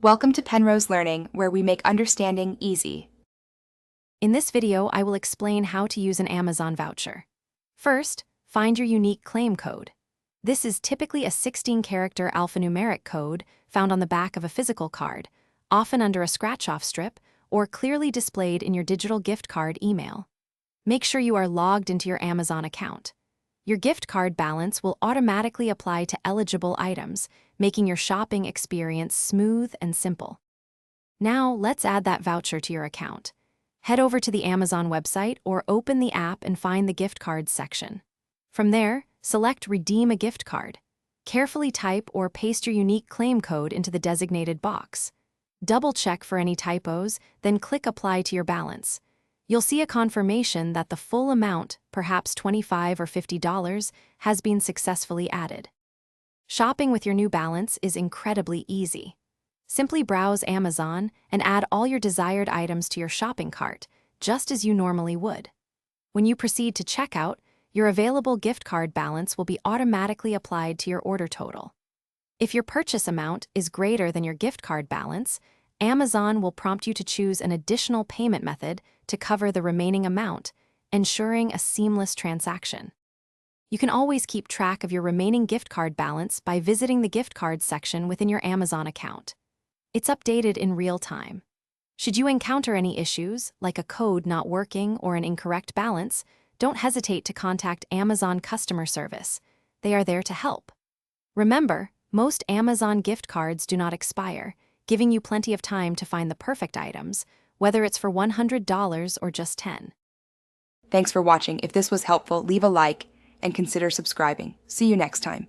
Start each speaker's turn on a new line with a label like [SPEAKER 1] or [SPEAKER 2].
[SPEAKER 1] Welcome to Penrose Learning, where we make understanding easy.
[SPEAKER 2] In this video, I will explain how to use an Amazon voucher. First, find your unique claim code. This is typically a 16-character alphanumeric code found on the back of a physical card, often under a scratch-off strip, or clearly displayed in your digital gift card email. Make sure you are logged into your Amazon account. Your gift card balance will automatically apply to eligible items, making your shopping experience smooth and simple. Now, let's add that voucher to your account. Head over to the Amazon website or open the app and find the gift cards section. From there, select Redeem a gift card. Carefully type or paste your unique claim code into the designated box. Double-check for any typos, then click Apply to your balance. You'll see a confirmation that the full amount, perhaps $25 or $50, has been successfully added. Shopping with your new balance is incredibly easy. Simply browse Amazon and add all your desired items to your shopping cart, just as you normally would. When you proceed to checkout, your available gift card balance will be automatically applied to your order total. If your purchase amount is greater than your gift card balance, Amazon will prompt you to choose an additional payment method to cover the remaining amount, ensuring a seamless transaction. You can always keep track of your remaining gift card balance by visiting the gift cards section within your Amazon account. It's updated in real time. Should you encounter any issues, like a code not working or an incorrect balance, don't hesitate to contact Amazon customer service. They are there to help. Remember, most Amazon gift cards do not expire, giving you plenty of time to find the perfect items, whether it's for $100 or just $10.
[SPEAKER 1] Thanks for watching. If this was helpful, leave a like and consider subscribing. See you next time.